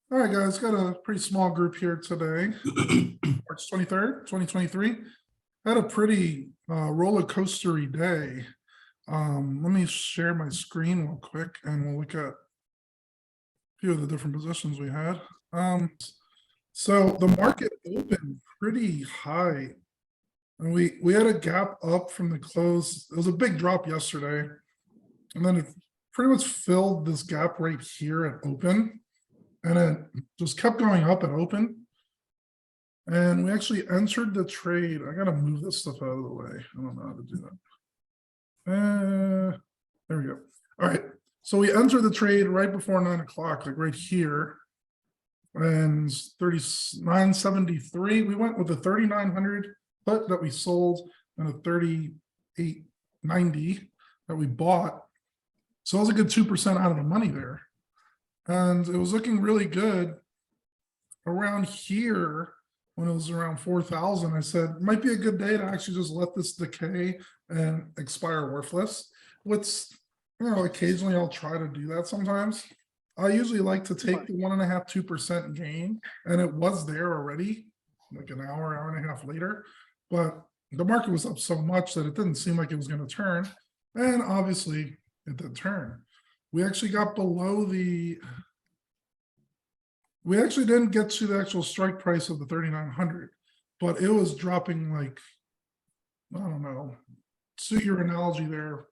All right, guys, got a pretty small group here today. March 23rd, 2023. Had a pretty roller coastery day. Let me share my screen real quick and we'll look at a few of the different positions we had. So the market opened pretty high. And we had a gap up from the close. It was a big drop yesterday. And then it pretty much filled this gap right here at open. And it just kept going up at open. And we actually entered the trade. I gotta move this stuff out of the way. I don't know how to do that. There we go. All right. So we entered the trade right before 9 o'clock, like right here. And 39.73. We went with the 3,900 put that we sold and a 38.90 that we bought. So it was a good 2% out of the money there. And it was looking really good around here when it was around 4,000. I said, might be a good day to actually just let this decay and expire worthless. Which, occasionally I'll try to do that sometimes. I usually like to take the 1.5%, 2% gain, and it was there already, like an hour and a half later. But the market was up so much that it didn't seem like it was going to turn. And obviously it did turn. We actually got below the, we actually didn't get to the actual strike price of the 3,900, but it was dropping like, I don't know, suit your analogy there,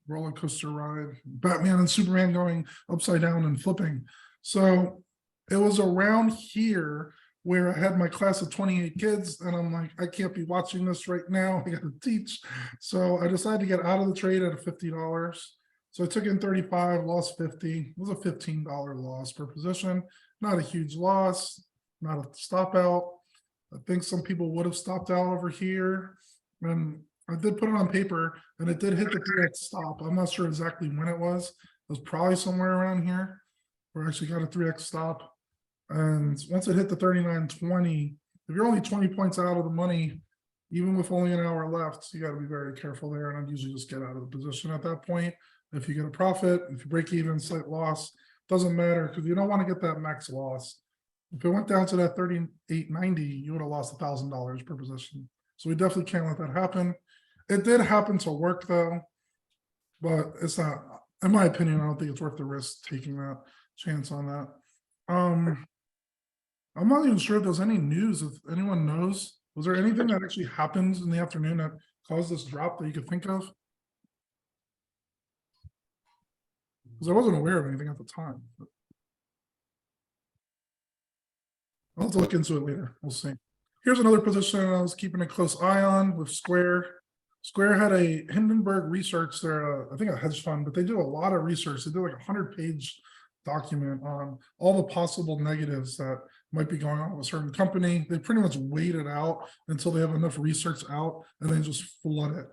roller coaster ride, Batman and Superman going upside down and flipping. So it was around here where I had my class of 28 kids and I'm like, I can't be watching this right now. I got to teach. So I decided to get out of the trade at a $50. So I took in 35, lost 50. It was a $15 loss per position. Not a huge loss, not a stop out. I think some people would have stopped out over here. And I did put it on paper and it did hit the 3x stop. I'm not sure exactly when it was. It was probably somewhere around here where I actually got a 3x stop. And once it hit the 39.20, if you're only 20 points out of the money, even with only an hour left, you got to be very careful there. And I'd usually just get out of the position at that point. If you get a profit, if you break even, slight loss, doesn't matter because you don't want to get that max loss. If it went down to that 38.90, you would have lost $1,000 per position. So we definitely can't let that happen. It did happen to work though, but it's not, in my opinion, I don't think it's worth the risk taking that chance on that. I'm not even sure if there's any news. If anyone knows, was there anything that actually happened in the afternoon that caused this drop that you could think of? Because I wasn't aware of anything at the time. But I'll have to look into it later. We'll see. Here's another position I was keeping a close eye on with Square. Square had a Hindenburg research there, I think a hedge fund, but they do a lot of research. They do like a 100-page document on all the possible negatives that might be going on with a certain company. They pretty much wait it out until they have enough research out and then just flood it.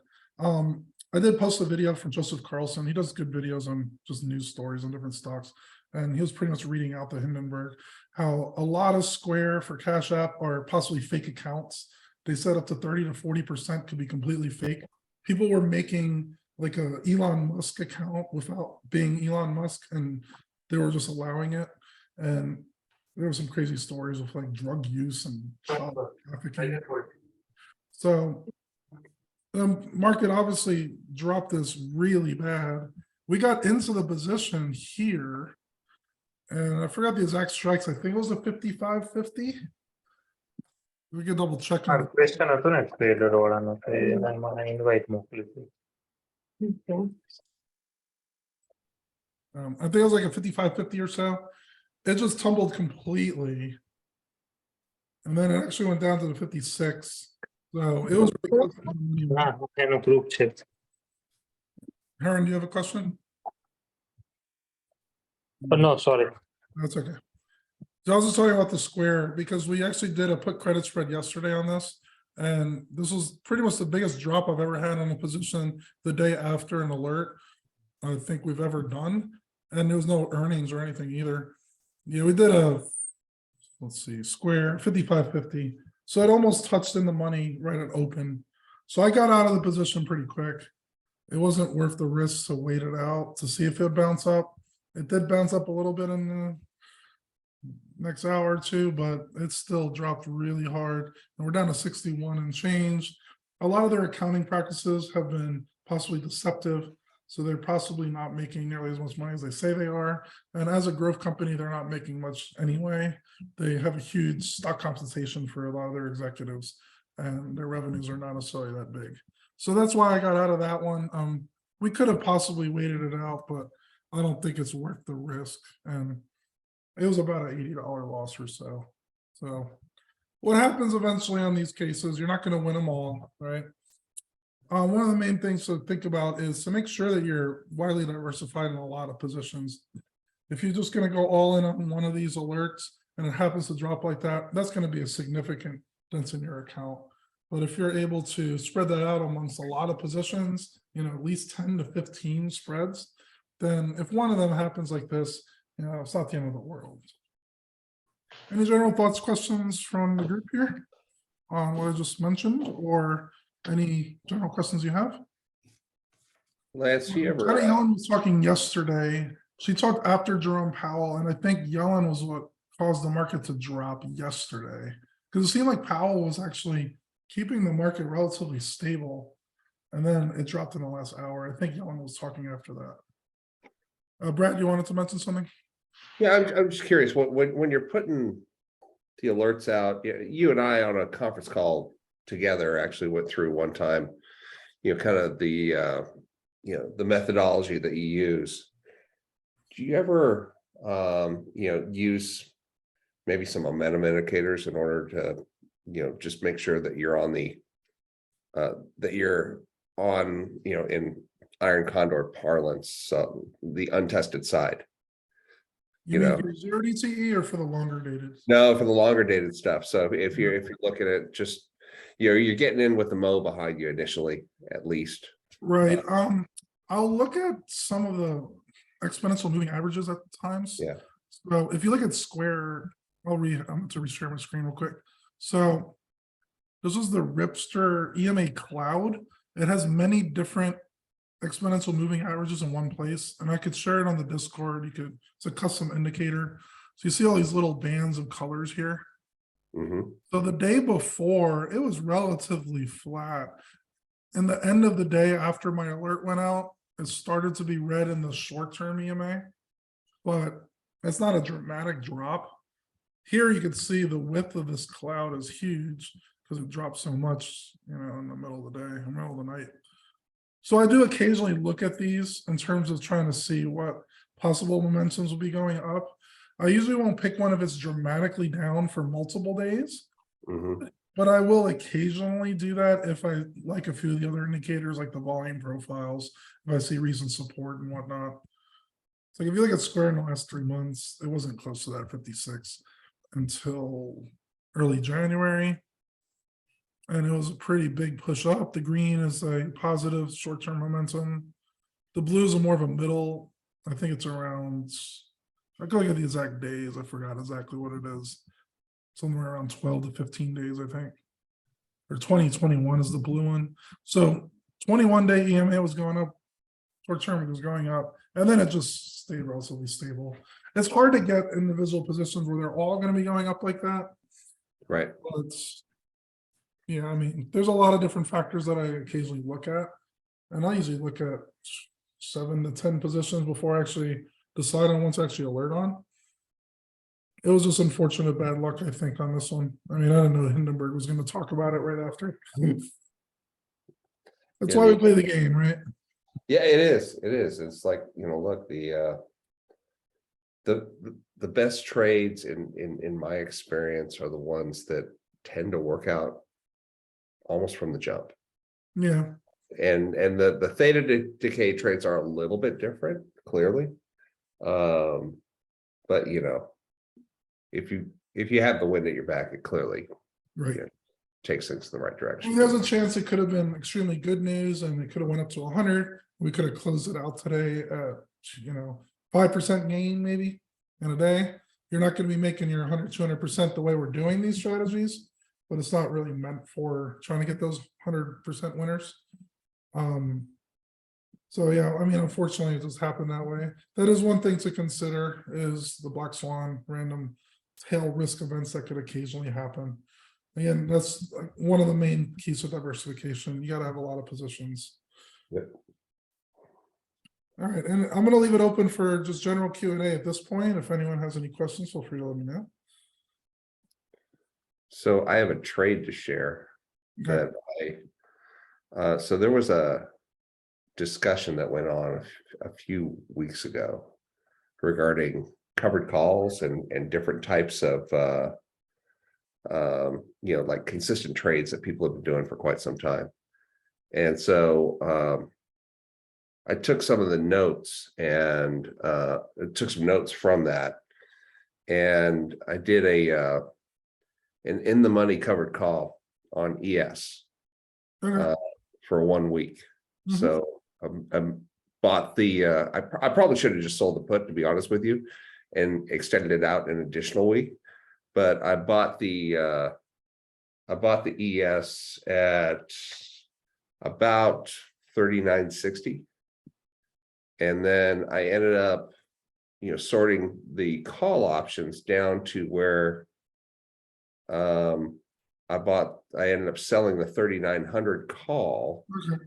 I did post a video from Joseph Carlson. He does good videos on just news stories on different stocks. And he was pretty much reading out the Hindenburg, how a lot of Square for Cash App are possibly fake accounts. They said up to 30 to 40% could be completely fake. People were making like a Elon Musk account without being Elon Musk, and they were just allowing it. And there were some crazy stories of like drug use and child trafficking. So the market obviously dropped this really bad. We got into the position here, and I forgot the exact strikes. I think it was a 55.50. We can double check on it. Question હતો ને trader વાળાનો મને invite મોકલી હતી. I think it was like a 55.50 or so. It just tumbled completely. And then it actually went down to the 56. So it was really close. ના એનો group છે. Heron, do you have a question? No, sorry. That's okay. So I was just talking about the Square because we actually did a put credit spread yesterday on this. And this was pretty much the biggest drop I've ever had on a position the day after an alert I think we've ever done. And there was no earnings or anything either. Yeah, we did a, let's see, Square 55.50. So it almost touched in the money right at open. So I got out of the position pretty quick. It wasn't worth the risk to wait it out to see if it bounce up. It did bounce up a little bit in the next hour or two, but it's still dropped really hard. And we're down to 61 and change. A lot of their accounting practices have been possibly deceptive. So they're possibly not making nearly as much money as they say they are. And as a growth company, they're not making much anyway. They have a huge stock compensation for a lot of their executives, and their revenues are not necessarily that big. So that's why I got out of that one. We could have possibly waited it out, but I don't think it's worth the risk. And it was about an $80 loss or so. So what happens eventually on these cases, you're not going to win them all, right? One of the main things to think about is to make sure that you're widely diversified in a lot of positions. If you're just going to go all in on one of these alerts and it happens to drop like that, that's going to be a significant dent in your account. But if you're able to spread that out amongst a lot of positions, at least 10 to 15 spreads, then if one of them happens like this, it's not the end of the world. Any general thoughts, questions from the group here on what I just mentioned, or any general questions you have? Lance, you Janet ever, Yellen was talking yesterday. She talked after Jerome Powell, and I think Yellen was what caused the market to drop yesterday, because it seemed like Powell was actually keeping the market relatively stable, and then it dropped in the last hour. I think Yellen was talking after that. Brad, you wanted to mention something? yeah, I'm just curious, when you're putting the alerts out, you and I on a conference call together actually went through one time, kind of the methodology that you use. Do you ever, use maybe some momentum indicators in order to, just make sure that you're on in iron condor parlance, the untested side? You mean for 0 DTE or for the longer dated? No, for the longer dated stuff. So if you're looking at just, you're getting in with the Mo behind you initially, at least. Right. I'll look at some of the exponential moving averages at times. Yeah. So if you look at Square, I'm going to reshare my screen real quick. So this is the Ripster EMA cloud. It has many different exponential moving averages in one place, and I could share it on the Discord. It's a custom indicator. So you see all these little bands of colors here. Mm-hmm. So the day before, it was relatively flat. In the end of the day after my alert went out, it started to be red in the short-term EMA, but it's not a dramatic drop. Here you can see the width of this cloud is huge because it dropped so much, in the middle of the day, in the middle of the night. So I do occasionally look at these in terms of trying to see what possible momentums will be going up. I usually won't pick one if it's dramatically down for multiple days. Mm-hmm. But I will occasionally do that if I like a few of the other indicators, like the volume profiles, if I see recent support and whatnot. So if you look at Square in the last 3 months, it wasn't close to that 56 until early January. And it was a pretty big push up. The green is a positive short-term momentum. The blue is more of a middle. I think it's around, I can look at the exact days. I forgot exactly what it is. Somewhere around 12 to 15 days, I think. Or 2021 is the blue one. So 21-day EMA was going up, short term was going up, and then it just stayed relatively stable. It's hard to get individual positions where they're all going to be going up like that. Right. But yeah, I mean, there's a lot of different factors that I occasionally look at. And I usually look at 7 to 10 positions before I actually decide on what's actually alert on. It was just unfortunate bad luck, I think, on this one. I mean, I didn't know Hindenburg was going to talk about it right after. That's why we play the game, right? Yeah, it is. It is. It's like, look, the best trades in my experience are the ones that tend to work out almost from the jump. Yeah. And the theta decay trades are a little bit different, clearly. But if you have the wind at your back, it clearly Right. takes things in the right direction. There's a chance it could have been extremely good news and it could have went up to 100. We could have closed it out today at 5% gain maybe in a day. You're not going to be making your 100-200% the way we're doing these strategies, but it's not really meant for trying to get those 100% winners. So yeah, I mean, unfortunately, it just happened that way. That is one thing to consider, is the black swan random tail risk events that could occasionally happen. Again, that's one of the main keys to diversification. You gotta have a lot of positions. Yep. All right, and I'm gonna leave it open for just general Q&A at this point. If anyone has any questions, feel free to let me know. So I have a trade to share Okay. that so there was a discussion that went on a few weeks ago regarding covered calls and different types of like consistent trades that people have been doing for quite some time. And so I took some of the notes and took some notes from that, and I did an in the money covered call on ES Okay. for 1 week. Mhm. So I bought the I probably should have just sold the put, to be honest with you, and extended it out an additional week. But I bought the ES at about 39.60. And then I ended up, sorting the call options down to where I ended up selling the 3900 call Okay.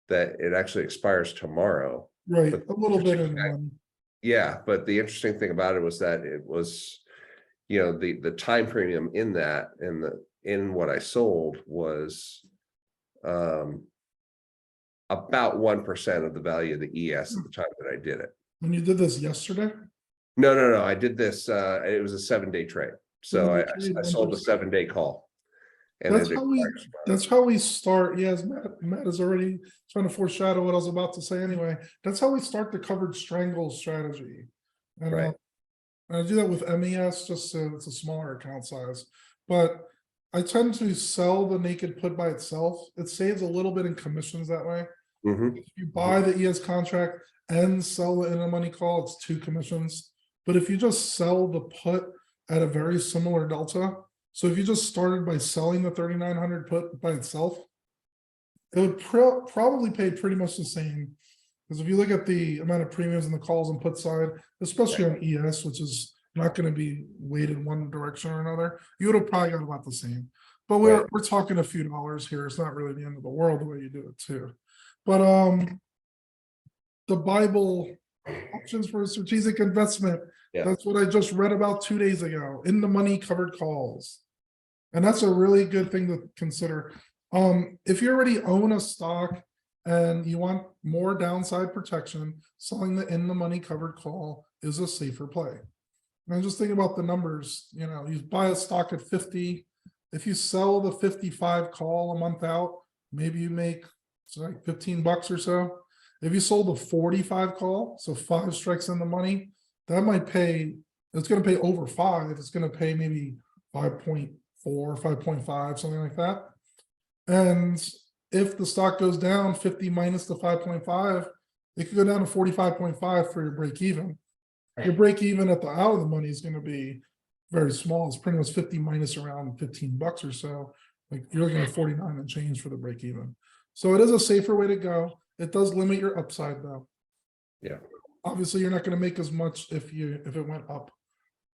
that it actually expires tomorrow. Right, But a little bit in one. Yeah, but the interesting thing about it was that it was, the time premium in that in what I sold was about 1% of the value of the ES at the time that I did it. When you did this yesterday? No. I did this. It was a 7-day trade. So 7-day I trade, sold a 1%. 7-day call. And That's it how we. expires tomorrow. That's how we start. Yes, Matt is already trying to foreshadow what I was about to say. Anyway, that's how we start the covered strangles strategy. And Right. I do that with MES, just so it's a smaller account size. But I tend to sell the naked put by itself. It saves a little bit in commissions that way. Mhm. If you buy the ES contract and sell it in a money call, it's 2 commissions. But if you just sell the put at a very similar delta, so if you just started by selling the 3900 put by itself, it would probably pay pretty much the same. Because if you look at the amount of premiums in the calls and put side, especially on ES, which is not going to be weighted one direction or another, you would have probably got about the same. But we're talking a few dollars here. It's not really the end of the world the way you do it too. But the Bible options for strategic investment. Yeah. That's what I just read about 2 days ago. In the money covered calls. And that's a really good thing to consider. If you already own a stock and you want more downside protection, selling the in the money covered call is a safer play. And just think about the numbers. You buy a stock at 50. If you sell the 55 call a month out, maybe you make like $15 or so. If you sold the 45 call, so 5 strikes in the money, that might pay. It's going to pay over 5. It's going to pay maybe 5.4, 5.5, something like that. And if the stock goes down 50 minus the 5.5, it could go down to 45.5 for your break even. Your break even at the out of the money is going to be very small. It's pretty much 50 minus around $15 or so. Like you're looking at 49 and change for the break even. So it is a safer way to go. It does limit your upside though. Yeah. Obviously, you're not going to make as much if it went up,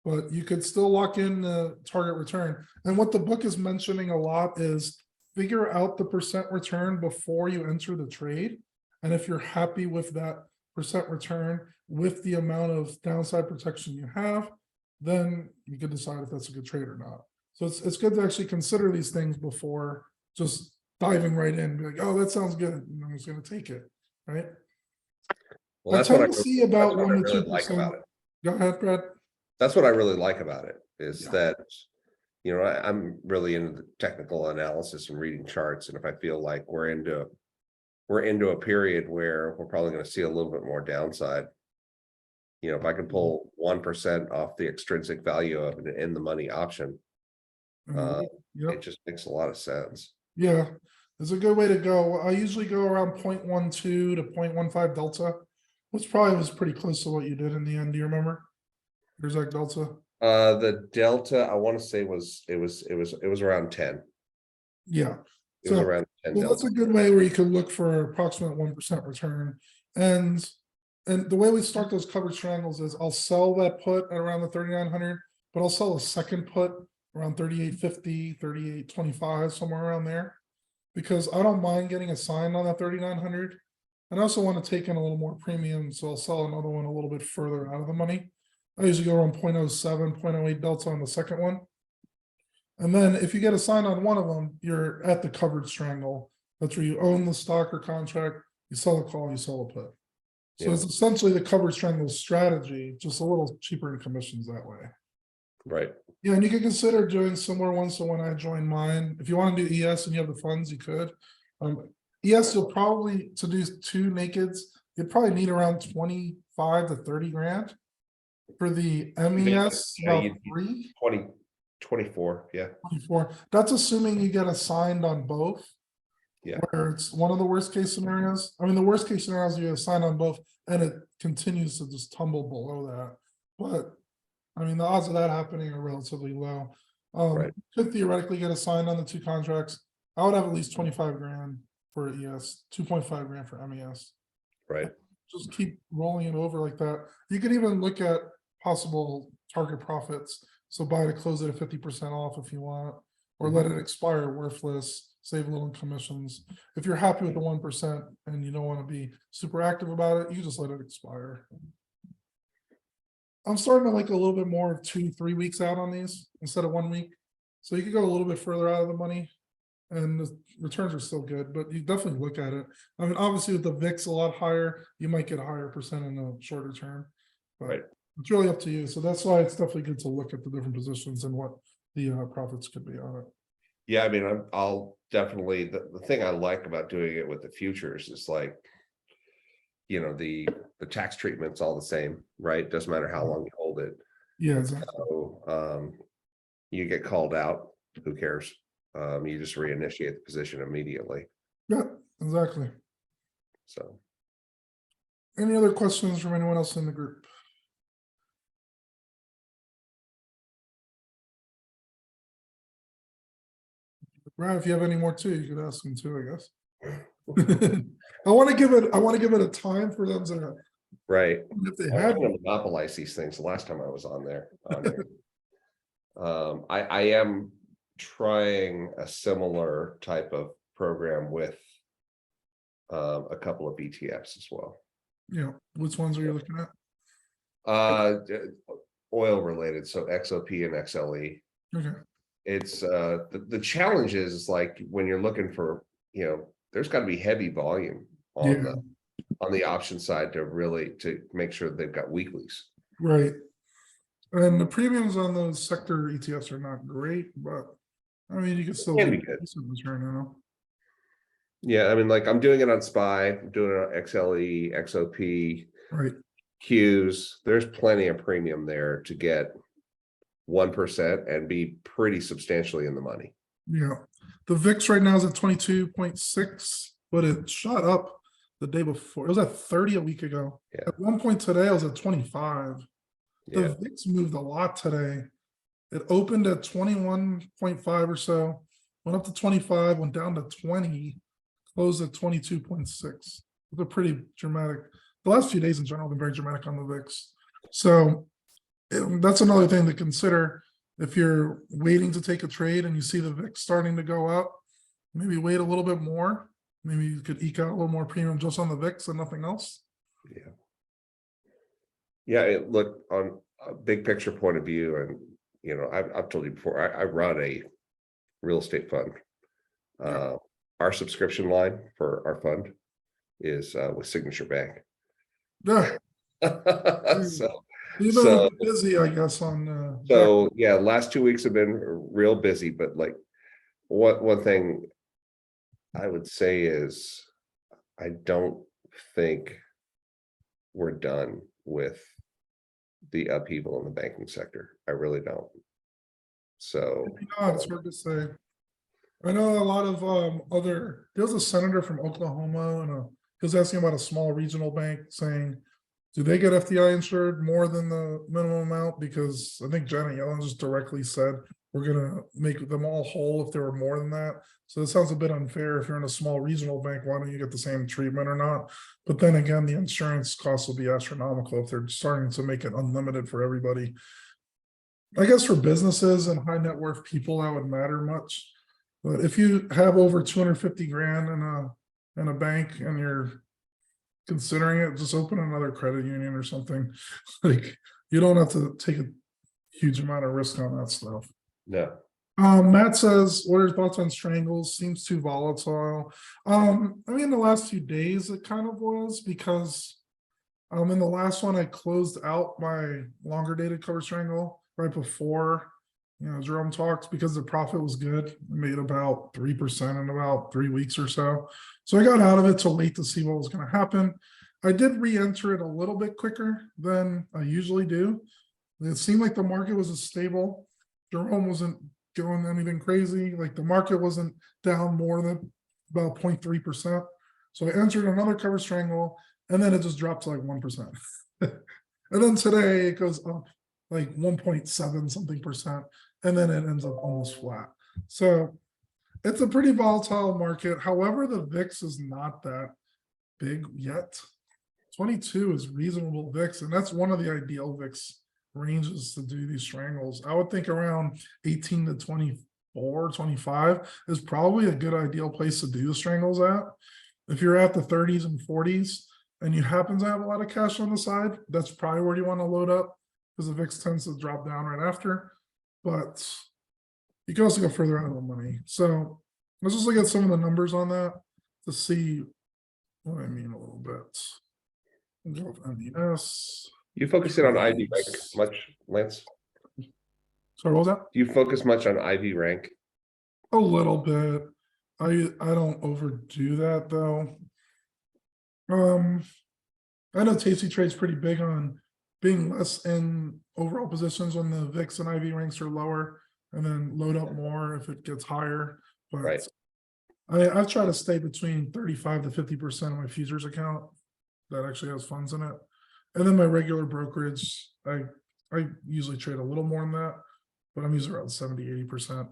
but you could still lock in the target return. And what the book is mentioning a lot is figure out the percent return before you enter the trade. And if you're happy with that percent return with the amount of downside protection you have, then you can decide if that's a good trade or not. So it's good to actually consider these things before just diving right in and be like, oh, that sounds good. And I'm just going to take it. Right. Well, I that's what tend to see about 1 to 2%. like about it. Go ahead, Brad. That's what I really like about it is Yeah. that, I'm really into the technical analysis and reading charts. And if I feel like we're into a period where we're probably going to see a little bit more downside, if I can pull 1% off the extrinsic value of an in the money option, Yep. it just makes a lot of sense. Yeah, it's a good way to go. I usually go around 0.12 to 0.15 delta, which probably was pretty close to what you did in the end. Do you remember? Your exact delta? The delta I want to say it was around 10. Yeah. It was So, around 10 well, that's delta. a good way where you could look for approximate 1% return. And the way we start those covered strangles is I'll sell that put at around the 3900, but I'll sell a second put around 38.50, 38.25, somewhere around there. Because I don't mind getting assigned on that 3,900. And I also want to take in a little more premium, so I'll sell another one a little bit further out of the money. I usually go around 0.07, 0.08 delta on the second one. And then if you get assigned on one of them, you're at the covered strangle. That's where you own the stock or contract, you sell a call, you sell a put. So Yeah. it's essentially the covered strangle strategy, just a little cheaper in commissions that way. Right. Yeah, and you can consider doing similar ones. So when I join mine, if you want to do ES and you have the funds, you could. ES, you'll probably, to do 2 nakeds, you'd probably need around 25 to 30 grand. For the MES, Yeah, about you'd- 3, 24. Yeah. 24. That's assuming you get assigned on both. Yeah. Where it's one of the worst case scenarios. I mean, the worst case scenario is you assign on both and it continues to just tumble below that. But I mean, the odds of that happening are relatively low. Right. Could theoretically get assigned on the 2 contracts. I would have at least 25 grand for ES, 2.5 grand for MES. Right. Just keep rolling it over like that. You could even look at possible target profits. So buy to close it at 50% off if you want, or let it expire worthless, save a little in commissions. If you're happy with the 1% and you don't want to be super active about it, you just let it expire. I'm starting to like a little bit more of 2-3 weeks out on these instead of 1 week. So you could go a little bit further out of the money and the returns are still good, but you definitely look at it. I mean, obviously with the VIX a lot higher, you might get a higher percent in the shorter term, but Right. it's really up to you. So that's why it's definitely good to look at the different positions and what the profits could be on it. Yeah, I mean, I'll definitely, the thing I like about doing it with the futures is like, you know, the tax treatment's all the same, right? Doesn't matter how long you hold it. Yeah, exactly. So you get called out, who cares? You just reinitiate the position immediately. Yeah, exactly. So Any other questions from anyone else in the group? Brad, if you have any more too, you could ask them too, I guess. I want to give it a time for them to, right. if they I'm had. gonna monopolize these things the last time I was on there. I am trying a similar type of program with a couple of ETFs as well. Yeah, which ones are you looking at? Oil related, so XOP and XLE. Okay. It's the challenge is like when you're looking for, you know, there's got to be heavy volume on the option side to make sure they've got weeklies. Right. And the premiums on those sector ETFs are not great, but I mean, you can still Can get be good. decent return now. Yeah, I mean, like I'm doing it on SPY, I'm doing it on XLE, XOP, Right. Qs. There's plenty of premium there to get 1% and be pretty substantially in the money. Yeah. The VIX right now is at 22.6, but it shot up the day before. It was at 30 a week ago. Yeah. At one point today, I was at 25. The Yeah, VIX moved a lot today. It opened at 21.5 or so, went up to 25, went down to 20, closed at 22.6. It's a pretty dramatic. The last few days in general have been very dramatic on the VIX. So that's another thing to consider. If you're waiting to take a trade and you see the VIX starting to go up, maybe wait a little bit more. Maybe you could eke out a little more premium just on the VIX and nothing else. yeah. Yeah, it look on a big picture point of view, and you know, I've told you before, I run a real estate fund. Our subscription line for our fund is with Signature Bank. Yeah. So You've been a little bit busy, I guess, on so yeah, last 2 weeks have been real busy, but like one thing I would say is I don't think we're done with the upheaval in the banking sector. I really don't. So it's hard to say. I know a lot of there was a senator from Oklahoma and he was asking about a small regional bank saying, do they get FDI insured more than the minimum amount? Because I think Janet Yellen just directly said we're gonna make them all whole if there were more than that. So it sounds a bit unfair. If you're in a small regional bank, why don't you get the same treatment or not? But then again, the insurance costs will be astronomical if they're starting to make it unlimited for everybody. I guess for businesses and high net worth people, that would matter much. But if you have over 250 grand in a bank and you're considering it, just open another credit union or something. Like, you don't have to take a huge amount of risk on that stuff. No, Matt says, what are your thoughts on strangles? Seems too volatile. I mean, the last few days it kind of was, because in the last one I closed out my longer dated cover strangle right before, Jerome talked, because the profit was good. I made about 3% in about 3 weeks or so. So I got out of it to wait to see what was going to happen. I did re-enter it a little bit quicker than I usually do. It seemed like the market was stable. Jerome wasn't doing anything crazy. Like, the market wasn't down more than about 0.3%. So I entered another cover strangle, and then it just dropped to like 1%. And then today it goes up like 1.7 something percent, and then it ends up almost flat. So it's a pretty volatile market. However, the VIX is not that big yet. 22 is reasonable VIX, and that's one of the ideal VIX ranges to do these strangles. I would think around 18 to 24, 25 is probably a good ideal place to do the strangles at. If you're at the 30s and 40s and you happen to have a lot of cash on the side, that's probably where you want to load up, because the VIX tends to drop down right after. But you can also go further out of the money. So let's just look at some of the numbers on that to see what I mean a little bit. We'll go with MES. you focusing on IV rank much, Lance? Sorry, what was that? Do you focus much on IV rank? A little bit. I don't overdo that though. I know Tasty Trade's pretty big on being less in overall positions when the VIX and IV ranks are lower, and then load up more if it gets higher. But Right. I try to stay between 35 to 50% of my futures account that actually has funds in it. And then my regular brokerage, I usually trade a little more than that, but I'm usually around 70, 80%.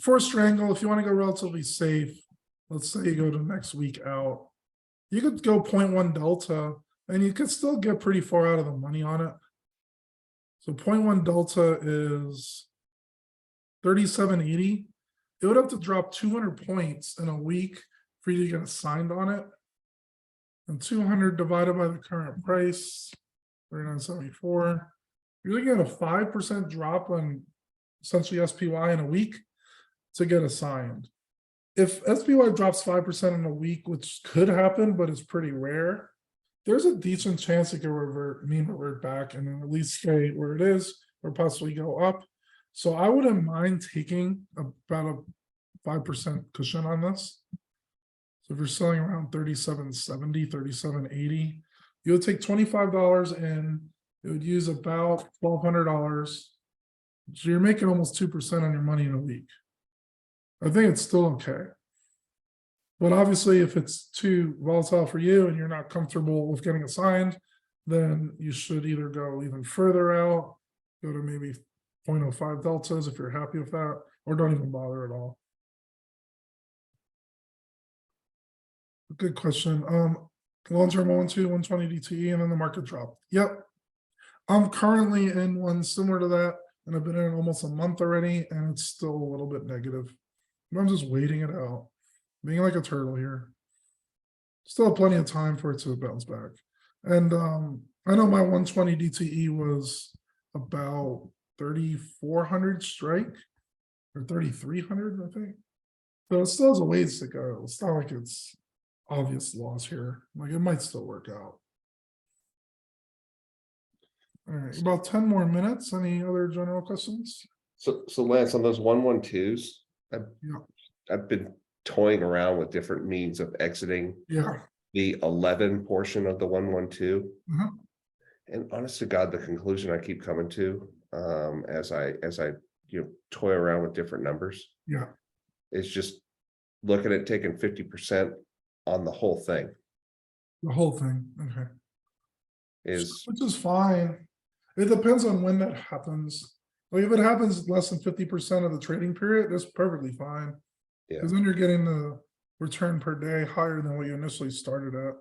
For a strangle, if you want to go relatively safe, let's say you go to next week out, you could go 0.1 delta, and you could still get pretty far out of the money on it. So 0.1 delta is 37.80. It would have to drop 200 points in a week for you to get assigned on it. And 200 divided by the current price, 39.74. You're looking at a 5% drop on essentially SPY in a week to get assigned. If SPY drops 5% in a week, which could happen, but it's pretty rare, there's a decent chance it could revert back and then at least stay where it is, or possibly go up. So I wouldn't mind taking about a 5% cushion on this. So if you're selling around 37.70, 37.80, you would take $25 in, it would use about $1,200. So you're making almost 2% on your money in a week. I think it's still okay. But obviously, if it's too volatile for you and you're not comfortable with getting assigned, then you should either go even further out, go to maybe 0.05 deltas if you're happy with that, or don't even bother at all. Good question. Long-term 112, 120 DTE, and then the market dropped. Yep. I'm currently in one similar to that, and I've been in it almost a month already, and it's still a little bit negative. And I'm just waiting it out, being like a turtle here. Still have plenty of time for it to bounce back. And I know my 120 DTE was about 3,400 strike, or 3,300, I think. So it still has a ways to go. It's not like it's obvious loss here. Like, it might still work out. All right, about 10 more minutes. Any other general questions? So Lance, on those 112s, Yeah. I've been toying around with different means of exiting Yeah. the 11 portion of the 112. Mhm. And honest to God, the conclusion I keep coming to, as I toy around with different numbers, Yeah. is just looking at taking 50% on the whole thing. The whole thing. Okay. Is Which is fine. It depends on when that happens. Like, if it happens less than 50% of the trading period, that's perfectly fine. yeah, Because then you're getting the return per day higher than what you initially started at.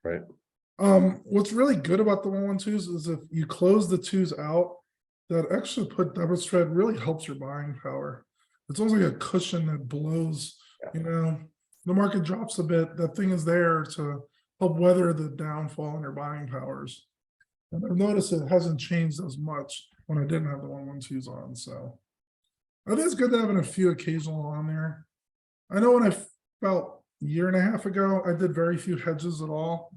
right. What's really good about the 1-1-2s is if you close the twos out, that extra put debit spread really helps your buying power. It's almost like a cushion that blows, you know, the market drops a bit, that thing is there to help weather the downfall in your buying powers. And I've noticed it hasn't changed as much when I didn't have the 1-1-2s on, so. I think it's good to having a few occasional on there. I know when about a year and a half ago, I did very few hedges at all.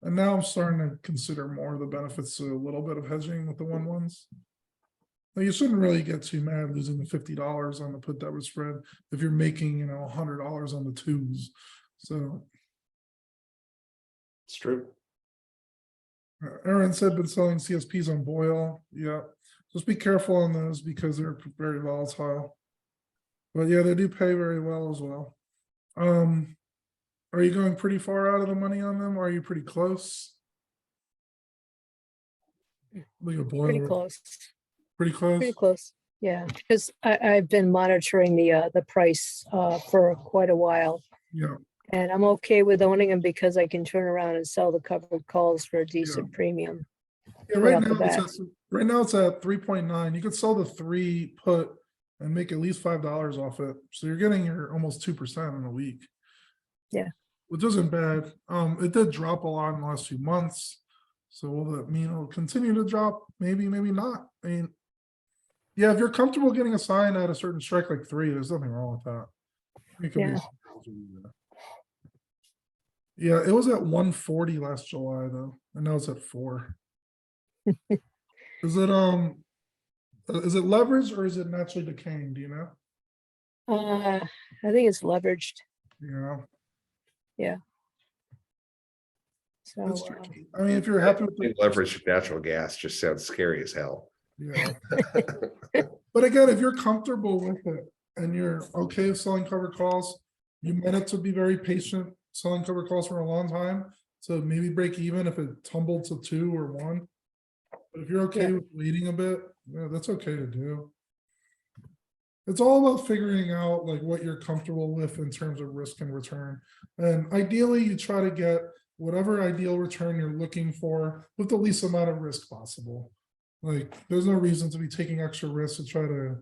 And now I'm starting to consider more of the benefits to a little bit of hedging with the 1-1s. Now, you shouldn't really get too mad losing the $50 on the put debit spread if you're making, you know, $100 on the twos. So It's true. Aaron said been selling CSPs on Boyle. Yeah, just be careful on those because they're very volatile. But yeah, they do pay very well as well. Are you going pretty far out of the money on them? Or are you pretty close? Look at Pretty Boyle, close, pretty close. pretty close. Yeah, because I've been monitoring the price for quite a while. Yeah, And I'm okay with owning them because I can turn around and sell the covered calls for a decent premium. yeah. Right Right off the now, bat. right now it's at 3.9. You could sell the 3 put and make at least $5 off it. So you're getting your almost 2% in a week. Yeah. Which isn't bad. It did drop a lot in the last few months. So will that mean it'll continue to drop? Maybe, maybe not. I mean, yeah, if you're comfortable getting a sign at a certain strike like 3, there's nothing wrong with that. It could be. Yeah, it was at 140 last July though, and now it's at 4. Is it leveraged or is it naturally decaying? Do you know? I think it's leveraged. Yeah, So it's tricky. I mean, if you're happy with the Leverage natural gas just sounds scary as hell. yeah. But again, if you're comfortable with it and you're okay with selling covered calls, you meant it to be very patient, selling covered calls for a long time. So maybe break even if it tumbled to 2 or 1. But if you're okay Yeah. with waiting a bit, yeah, that's okay to do. It's all about figuring out like what you're comfortable with in terms of risk and return. And ideally, you try to get whatever ideal return you're looking for with the least amount of risk possible. Like, there's no reason to be taking extra risks to try to,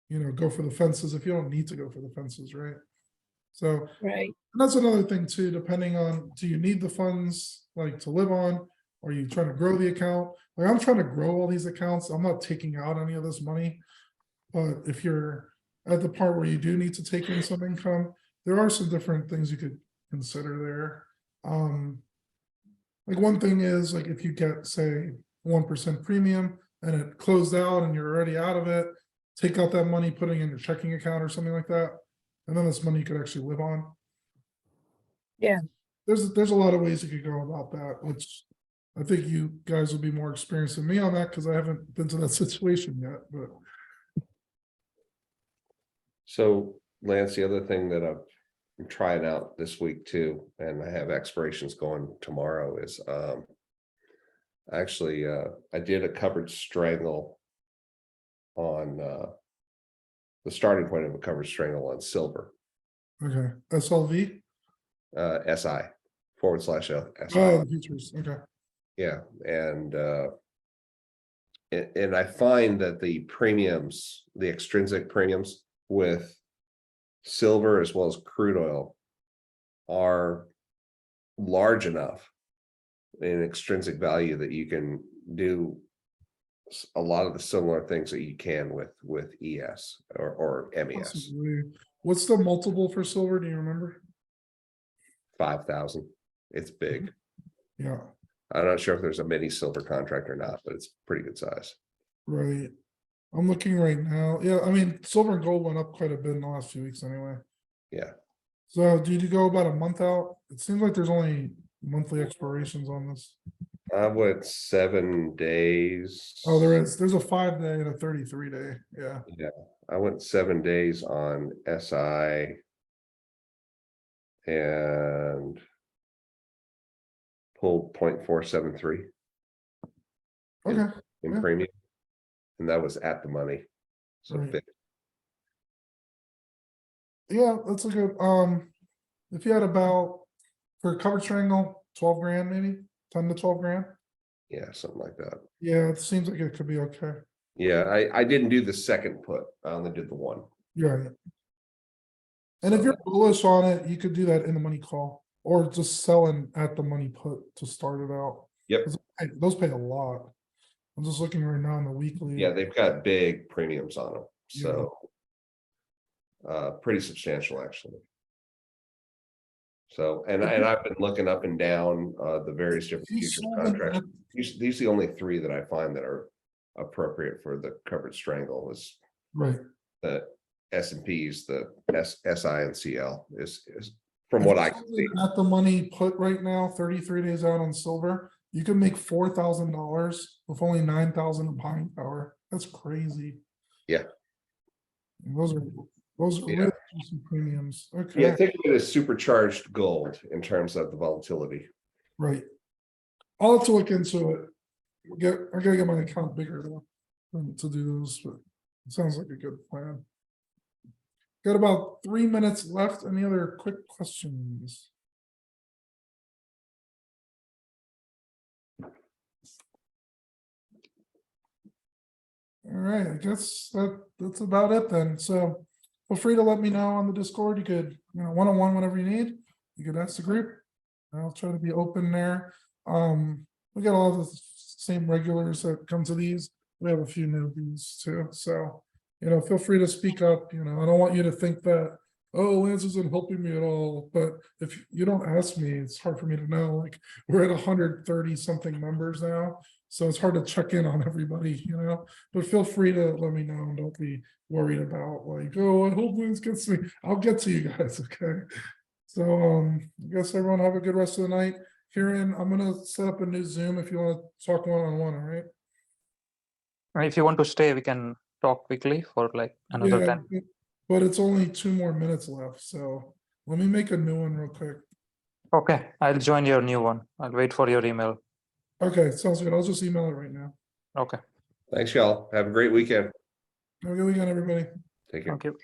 you know, go for the fences if you don't need to go for the fences, right? So right. and that's another thing too, depending on, do you need the funds like to live on? Or are you trying to grow the account? Like I'm trying to grow all these accounts. I'm not taking out any of this money. But if you're at the part where you do need to take in some income, there are some different things you could consider there. Like one thing is like if you get say 1% premium and it closed out and you're already out of it, take out that money, putting in your checking account or something like that. And then this money you could actually live on. Yeah. There's a lot of ways you could go about that, which I think you guys will be more experienced than me on that because I haven't been to that situation yet, but So Lance, the other thing that I'm trying out this week too, and I have expirations going tomorrow is actually I did a covered strangle on the starting point of a covered strangle on silver. okay. SLV. SI / SI. Oh, the futures. Okay. Yeah, and I find that the premiums, the extrinsic premiums with silver as well as crude oil are large enough in extrinsic value that you can do a lot of the similar things that you can with ES or MES. Possibly. What's the multiple for silver? Do you remember? 5,000. It's big. Yeah, I'm not sure if there's a mini silver contract or not, but it's pretty good size. right. I'm looking right now. Yeah, I mean, silver and gold went up quite a bit in the last few weeks anyway. Yeah. So did you go about a month out? It seems like there's only monthly expirations on this. I went 7 days. Oh, there is. There's a 5-day and a 33-day. Yeah. Yeah, I went 7 days on SI. And pulled 0.473 Okay. in Yeah. premium. And that was at the money. So Right. fit. Yeah, that's a good, if you had about, for cover strangle, 12 grand maybe, 10 to 12 grand. Yeah, something like that. Yeah, it seems like it could be okay. Yeah, I didn't do the second put. I only did the one. Yeah. And if So you're bullish on it, you could do that in the money call or just selling at the money put to start it out. Yep. 'Cause those pay a lot. I'm just looking right now on the weekly. yeah, they've got big premiums on them, Yeah. so. Pretty substantial, actually. So, and I've been looking up and down, the various different You futures sold it contracts. at- These are the only three that I find that are appropriate for the covered strangle is Right. the S and Ps, the SI and CL is from If what you I can sold see. it At the money put right now, 33 days out on silver, you can make $4,000 with only 9,000 of buying power. That's crazy. Yeah. Those are Yeah. really juicy premiums. Yeah, Okay, think of it as supercharged gold in terms of the volatility. right. I'll have to look into it. I gotta get my account bigger though, to do those, but it sounds like a good plan. Got about 3 minutes left. Any other quick questions? All right, I guess that's about it then. So feel free to let me know on the Discord. You could, one-on-one whenever you need. You could ask the group. I'll try to be open there. We got all the same regulars that come to these. We have a few newbies too. So, feel free to speak up. I don't want you to think that, oh, Lance isn't helping me at all. But if you don't ask me, it's hard for me to know. Like we're at 130 something members now. So it's hard to check in on everybody, but feel free to let me know. Don't be worried about like, oh, I hope Lance gets me. I'll get to you guys. Okay. So I guess everyone have a good rest of the night. Kieran, I'm gonna set up a new Zoom if you want to talk one-on-one, all right? If you want to stay, we can talk quickly for like another 10. But it's only 2 more minutes left, so let me make a new one real quick. Okay, I'll join your new one. I'll wait for your email. Okay, sounds good. I'll just email it right now. Okay, Thanks, y'all. Have a great weekend. Have a good weekend, everybody. Take care. thank you.